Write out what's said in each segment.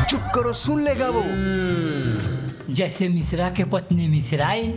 चुप करो, सुन लेगा वो। जैसे मिश्रा के पत्नी मिश्राइन,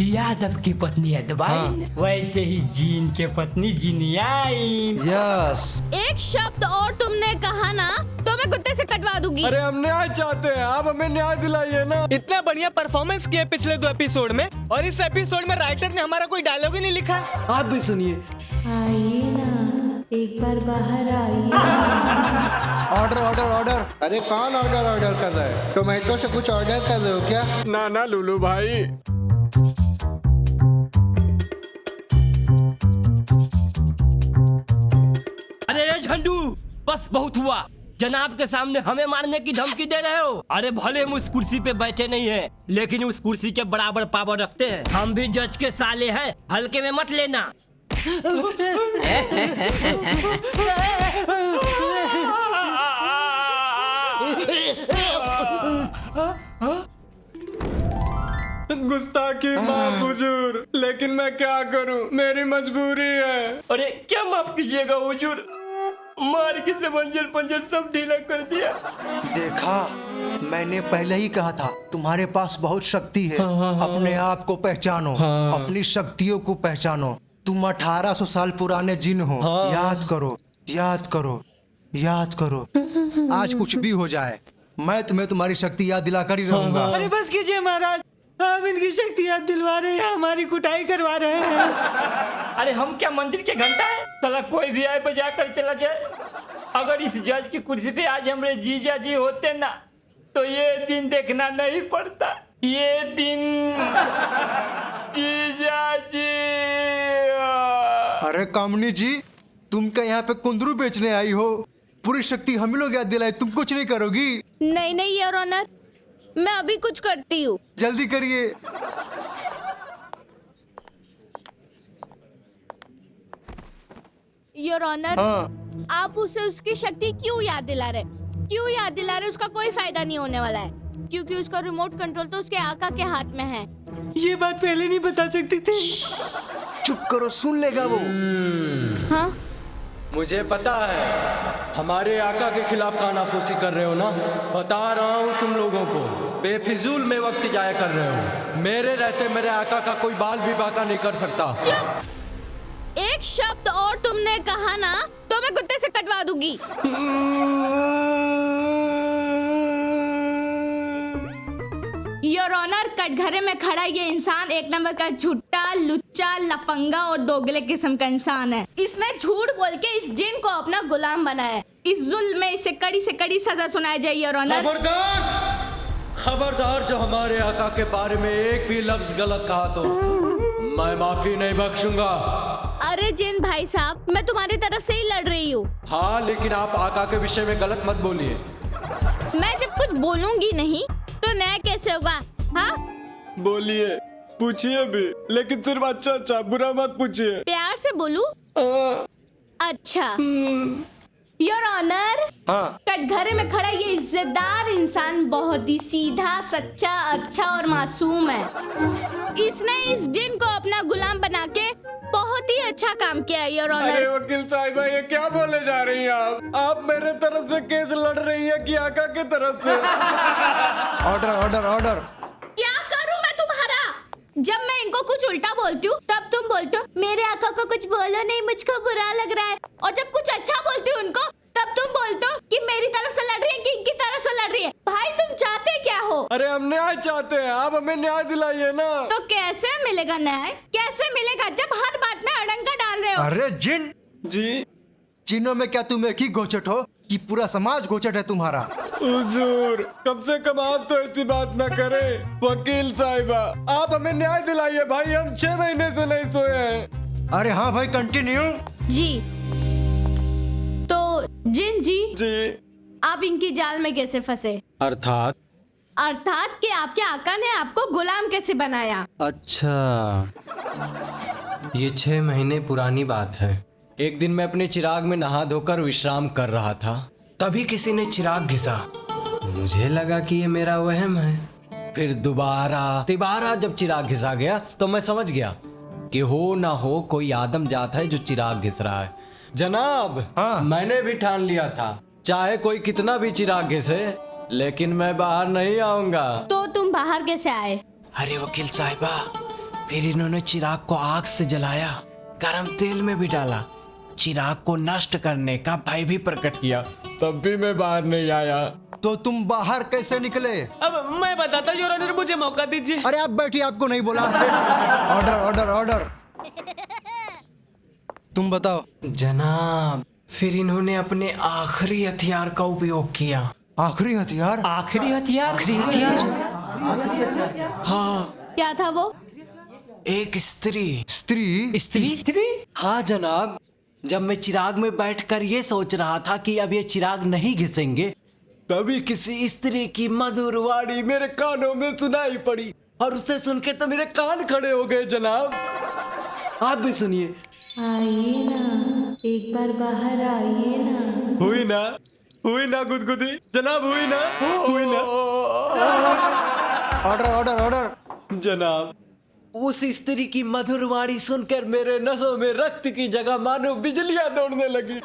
यादव की पत्नी अदवाइन, वैसे ही जीन के पत्नी जिनियाइन। यस। एक शब्द और तुमने कहा ना तो मैं कुत्ते से कटवा दूंगी। अरे हम न्याय चाहते हैं, आप हमें न्याय दिलाइए ना। इतना बढ़िया परफॉर्मेंस किया पिछले 2 एपिसोड में, और इस एपिसोड में राइटर ने हमारा कोई डायलॉग ही नहीं लिखा। आप भी सुनिए। आइए ना, एक बार बाहर आइए। Order order order. अरे कौन ऑर्डर कर रहा है? टोमेटो से कुछ ऑर्डर कर रहे हो क्या? ना ना लुलू भाई, अरे झंडू, बस बहुत हुआ। जनाब के सामने हमें मारने की धमकी दे रहे हो। अरे भले हम उस कुर्सी पे बैठे नहीं हैं, लेकिन उस कुर्सी के बराबर पावर रखते हैं। हम भी जज के साले हैं, हल्के में मत लेना। गुस्ताखी माफ हुजूर, लेकिन मैं क्या करूं, मेरी मजबूरी है। अरे क्या माफ कीजिएगा हुजूर, मार के से पंजर सब ढीला कर दिया। देखा, मैंने पहले ही कहा था तुम्हारे पास बहुत शक्ति है। अपने आप को पहचानो, अपनी शक्तियों को पहचानो। तुम 1800 साल पुराने जिन हो। याद करो, याद करो, याद करो। आज कुछ भी हो जाए, मैं तुम्हें तुम्हारी शक्ति याद दिलाकर ही रहूंगा। अरे बस कीजिए महाराज, आप इनकी शक्ति याद दिलवा रहे हैं, हमारी कुटाई करवा रहे हैं। अरे हम क्या मंदिर के घंटा है? साला कोई भी आए बजा कर चला जाए। अगर इस जज की कुर्सी पे आज हमारे जीजा जी होते ना, तो ये दिन देखना नहीं पड़ता। ये दिन जीजा जी। अरे कामनी जी, तुम क्या यहाँ पे कुंदरू बेचने आई हो? पूरी शक्ति हम लोग याद दिलाए, तुम कुछ नहीं करोगी? नहीं नहीं योर ऑनर, मैं अभी कुछ करती हूँ। जल्दी करिए। योर ऑनर, आप उसे उसकी शक्ति क्यों याद दिला रहे? क्यों याद दिला रहे? उसका कोई फायदा नहीं होने वाला है, क्योंकि उसका रिमोट कंट्रोल तो उसके आका के हाथ में है। ये बात पहले नहीं बता सकती थी। चुप करो, सुन लेगा वो। हाँ, मुझे पता है हमारे आका के खिलाफ कानाफूसी कर रहे हो ना। बता रहा हूँ तुम लोगों को, बेफिजूल में वक्त जाया कर रहे हो। मेरे रहते मेरे आका का कोई बाल भी बाका नहीं कर सकता। चुप। एक शब्द और तुमने कहा ना तो मैं कुत्ते से कटवा दूंगी। योर ऑनर, कटघरे में खड़ा ये इंसान एक नंबर का झूठा, लुच्चा, लफंगा और दोगले किस्म का इंसान है। इसने झूठ बोल के इस जिन को अपना गुलाम बनाया है। इस जुल्म में इसे कड़ी से कड़ी सजा सुनाई जाए योर ऑनर। खबरदार, खबरदार, जो हमारे आका के बारे में एक भी लफ्ज गलत कहा तो मैं माफी नहीं बख्शूंगा। अरे जिन भाई साहब, मैं तुम्हारी तरफ से ही लड़ रही हूँ। हाँ, लेकिन आप आका के विषय में गलत मत बोलिए। मैं जब कुछ बोलूंगी नहीं तो न्याय कैसे होगा? हाँ, बोलिए, पूछिए भी, लेकिन सिर्फ अच्छा अच्छा, बुरा मत पूछिए। प्यार से बोलूं? अच्छा। योर ऑनर, कटघरे में खड़ा ये इज्जतदार इंसान बहुत ही सीधा, सच्चा, अच्छा और मासूम है। इसने इस जिन को अपना गुलाम बना के बहुत ही अच्छा काम किया है योर ऑनर। अरे वकील साहिबा, ये क्या बोले जा रही हैं आप? आप मेरे तरफ से केस लड़ रही हैं कि आका की तरफ से? Order order order. क्या करूं मैं तुम्हारा? जब मैं इनको कुछ उल्टा बोलती हूँ तब तुम बोलते हो मेरे आका को कुछ बोलो नहीं, मुझको बुरा लग रहा है। और जब कुछ अच्छा बोलती हूँ उनको तब तुम बोलते हो कि मेरी तरफ से लड़ रही है कि इनकी तरफ से लड़ रही है। भाई तुम चाहते क्या हो? अरे हम न्याय चाहते हैं, आप हमें न्याय दिलाइए ना। तो कैसे मिलेगा न्याय? कैसे मिलेगा जब हर बात में अड़ंगा डाल रहे हो? अरे जिन जी, जिनों में क्या तुम एक ही गोचट हो कि पूरा समाज गोचट है तुम्हारा? हुजूर, कम से कम आप तो ऐसी बात ना करें। वकील साहिबा, आप हमें न्याय दिलाइए भाई, हम 6 महीने से नहीं सोए हैं। अरे हाँ भाई, कंटिन्यू। जी तो जिन जी, आप इनकी जाल में कैसे फंसे? अर्थात कि आपके आका ने आपको गुलाम कैसे बनाया? अच्छा, ये 6 महीने पुरानी बात है। एक दिन मैं अपने चिराग में नहा धोकर विश्राम कर रहा था, तभी किसी ने चिराग घिसा। मुझे लगा कि ये मेरा वहम है। फिर तिबारा जब चिराग घिसा गया तो मैं समझ गया कि हो ना हो कोई आदम जात है जो चिराग घिस रहा है। जनाब, मैंने भी ठान लिया था, चाहे कोई कितना भी चिराग घिसे, लेकिन मैं बाहर नहीं आऊंगा। तो तुम बाहर कैसे आए? अरे वकील साहिबा, फिर इन्होंने चिराग को आग से जलाया, गरम तेल में भी डाला, चिराग को नष्ट करने का भय भी प्रकट किया, तब भी मैं बाहर नहीं आया। तो तुम बाहर कैसे निकले? अब मैं बताता हूँ योर ऑनर, मुझे मौका दीजिए। अरे आप बैठिए, आपको नहीं बोला। Order order order. तुम बताओ। जनाब, फिर इन्होंने अपने आखिरी हथियार का उपयोग किया। आखिरी हथियार? आखिरी हथियार? हाँ, क्या था वो? एक स्त्री। स्त्री? स्त्री? हाँ जनाब, जब मैं चिराग में बैठकर ये सोच रहा था कि अब ये चिराग नहीं घिसेंगे, तभी किसी स्त्री की मधुर वाणी मेरे कानों में सुनाई पड़ी और उसे सुन के तो मेरे कान खड़े हो गए जनाब। आप भी सुनिए। आइए ना, एक बार बाहर आइए ना। हुई ना गुदगुदी जनाब, हुई ना। Order order order. जनाब, उस स्त्री की मधुर वाणी सुनकर मेरे नसों में रक्त की जगह मानो बिजलियां दौड़ने लगी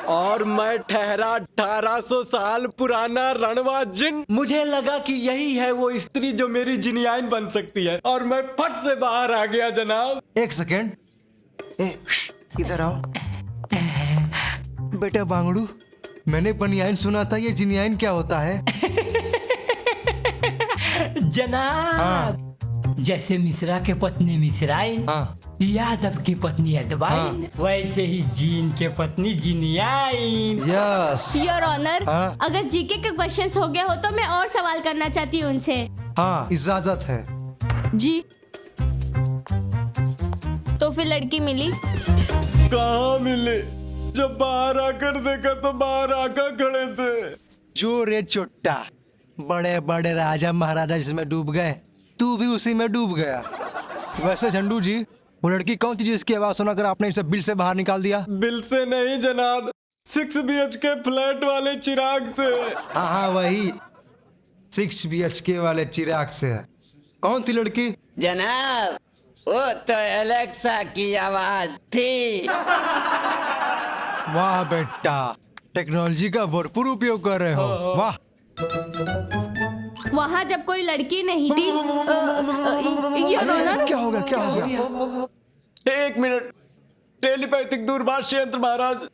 और मैं ठहरा 1800 साल पुराना रणवा जिन। मुझे लगा कि यही है वो स्त्री जो मेरी जिनियाइन बन सकती है और मैं फट से बाहर आ गया जनाब। एक सेकेंड, इधर आओ। बेटा बांगड़ू, मैंने बनियाइन सुना था, ये जिनियाइन क्या होता है? जनाब, जैसे मिश्रा के पत्नी मिश्राइन, हाँ। यादव की पत्नी अदवाइन, वैसे ही जीन के पत्नी जिनियाइन। यस। योर ऑनर, हाँ? अगर जीके के क्वेश्चंस हो गया हो तो मैं और सवाल करना चाहती हूँ उनसे। हाँ, इजाजत है। जी। तो फिर लड़की मिली? कहाँ मिले? जब बाहर आकर देखा तो बाहर आकर खड़े थे। जो रे चुट्टा, बड़े बड़े राजा महाराजा जिसमें डूब गए, तू भी उसी में डूब गया। वैसे झंडू जी, वो लड़की कौन थी जिसकी आवाज सुनाकर आपने इसे बिल से बाहर निकाल दिया? बिल से नहीं जनाब, 6 BHK फ्लैट वाले चिराग से। हाँ हाँ, वही 6 BHK वाले चिराग से। कौन थी लड़की? जनाब, वो तो एलेक्सा की आवाज थी। वाह बेटा, टेक्नोलॉजी का भरपूर उपयोग कर रहे हो। वाह। वहाँ जब कोई लड़की नहीं थी, योर ऑनर। क्या हो गया, क्या हो गया? 1 मिनट, टेलीपैथिक दूरभाष यंत्र महाराज।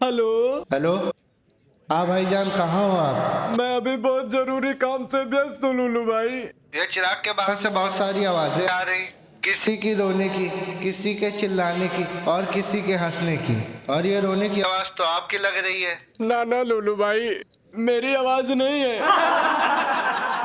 हेलो। हेलो। हाँ भाईजान, कहाँ हो आप? मैं अभी बहुत जरूरी काम से व्यस्त हूँ लुलू भाई। ये चिराग के बाहर से बहुत सारी आवाजें आ रही, किसी की रोने की, किसी के चिल्लाने की और किसी के हंसने की। और ये रोने की आवाज तो आपकी लग रही है। ना लुलू भाई, मेरी आवाज नहीं है।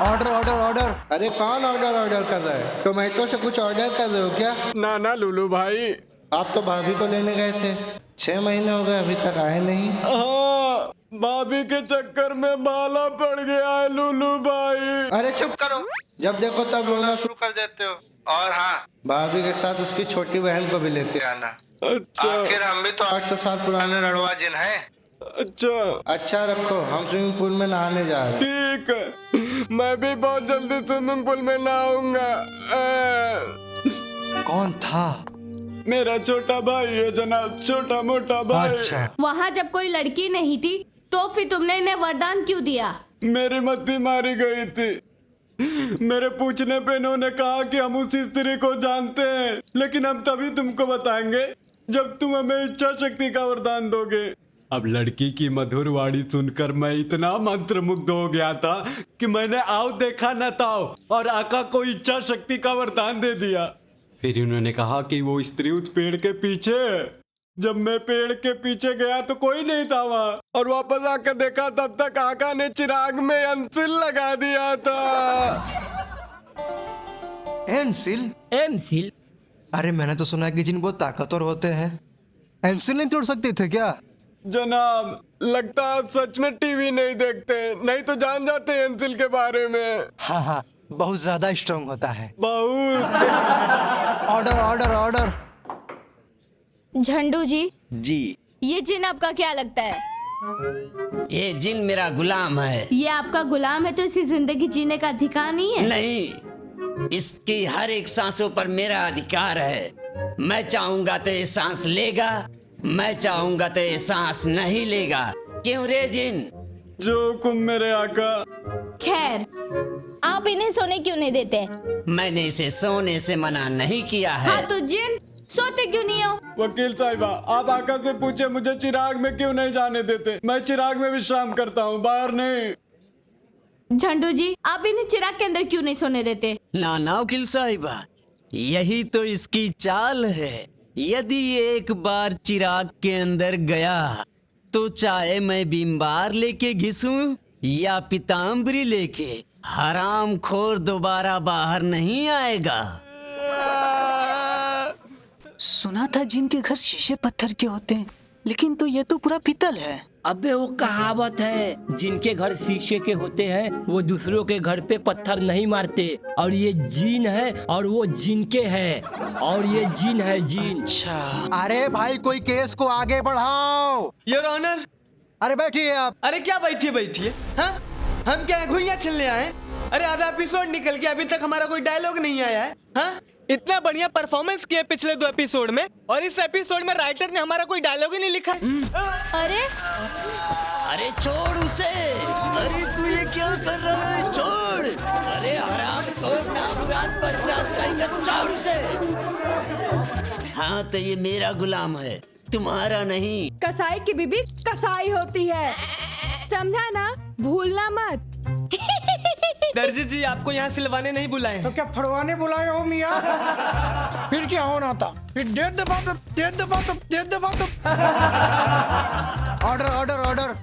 Order order order. अरे कौन ऑर्डर ऑर्डर कर रहा है? टोमेटो से कुछ ऑर्डर कर रहे हो क्या? ना लुलू भाई। आप तो भाभी को लेने गए थे, 6 महीने हो गए अभी तक आए नहीं। हाँ, भाभी के चक्कर में बाला पड़ गया है लुलू भाई। अरे चुप करो, जब देखो तब रोना शुरू कर देते हो। और हाँ, भाभी के साथ उसकी छोटी बहन को भी लेते आना। अच्छा। आखिर हम भी तो 800 साल पुराने रणवा जिन हैं। अच्छा रखो, हम स्विमिंग पूल में नहाने जा रहे हैं। ठीक है, मैं भी बहुत जल्दी स्विमिंग पूल में नहाऊंगा। कौन था? मेरा छोटा भाई है जनाब, छोटा मोटा भाई। अच्छा। वहाँ जब कोई लड़की नहीं थी तो फिर तुमने इन्हें वरदान क्यों दिया? मेरी मत्ती मारी गई थी। मेरे पूछने पे इन्होंने कहा कि हम उसी स्त्री को जानते हैं, लेकिन हम तभी तुमको बताएंगे जब तुम हमें इच्छा शक्ति का वरदान दोगे। अब लड़की की मधुर वाणी सुनकर मैं इतना मंत्रमुग्ध हो गया था कि मैंने आओ देखा न ताओ और आका को इच्छा शक्ति का वरदान दे दिया। फिर उन्होंने कहा कि वो स्त्री उस पेड़ के पीछे है। जब मैं पेड़ के पीछे गया तो कोई नहीं था वहाँ, और वापस आकर देखा तब तक आका ने चिराग में एंसिल लगा दिया था। एंसिल? एमसिल? अरे मैंने तो सुना है कि जिन बहुत ताकतवर होते हैं, एंसिल नहीं तोड़ सकते थे क्या? जनाब, लगता है आप सच में टीवी नहीं देखते, नहीं तो जान जाते हैं एंसिल के बारे में। हाँ हाँ, बहुत ज्यादा स्ट्रांग होता है। बहुत। Order order order. Jhandu ji, जी, ये जिन आपका क्या लगता है? ये जिन मेरा गुलाम है। ये आपका गुलाम है तो इसी जिंदगी जीने का अधिकार नहीं है? नहीं, इसकी हर एक सांसों पर मेरा अधिकार है। मैं चाहूंगा तो ये सांस लेगा, मैं चाहूंगा तो ये सांस नहीं लेगा। क्यों रे जिन, जो हुक्म मेरे आका। खैर, आप इन्हें सोने क्यों नहीं देते? मैंने इसे सोने से मना नहीं किया है। हाँ तो जिन सोते क्यों नहीं हो? वकील साहिबा, आप आका से पूछे मुझे चिराग में क्यों नहीं जाने देते। मैं चिराग में विश्राम करता हूँ, बाहर नहीं। झंडू जी, आप इन्हें चिराग के अंदर क्यों नहीं सोने देते? ना वकील साहिबा, यही तो इसकी चाल है। यदि ये एक बार चिराग के अंदर गया तो चाहे मैं बीमार लेके घिसूं या पीताम्बरी लेके, हराम खोर दोबारा बाहर नहीं आएगा। सुना था जिनके घर शीशे पत्थर के होते हैं, लेकिन तो ये तो पूरा पीतल है। अबे वो कहावत है, जिनके घर शीशे के होते हैं वो दूसरों के घर पे पत्थर नहीं मारते। और ये जीन है और वो जिनके है, और ये जीन है जीन। अच्छा, अरे भाई कोई केस को आगे बढ़ाओ। Your honour. अरे बैठिए आप। अरे क्या बैठिए? हाँ, हम क्या घुइयां छिलने आए? अरे आधा एपिसोड निकल गया, अभी तक हमारा कोई डायलॉग नहीं आया है। हाँ, इतना बढ़िया परफॉर्मेंस किया पिछले 2 एपिसोड में, और इस एपिसोड में राइटर ने हमारा कोई डायलॉग ही नहीं लिखा। अरे अरे छोड़ उसे। अरे तू ये क्या कर रहा है? छोड़। अरे हराम खोर नामुराद बदजात कहीं, छोड़ उसे। हाँ तो ये मेरा गुलाम है, तुम्हारा नहीं। कसाई की बीबी कसाई होती है, समझा ना? भूलना मत। दर्जी जी, आपको यहाँ सिलवाने नहीं बुलाए हैं। तो क्या फड़वाने बुलाए हो मियाँ? फिर क्या होना था? फिर दे दबा दो। Order order order.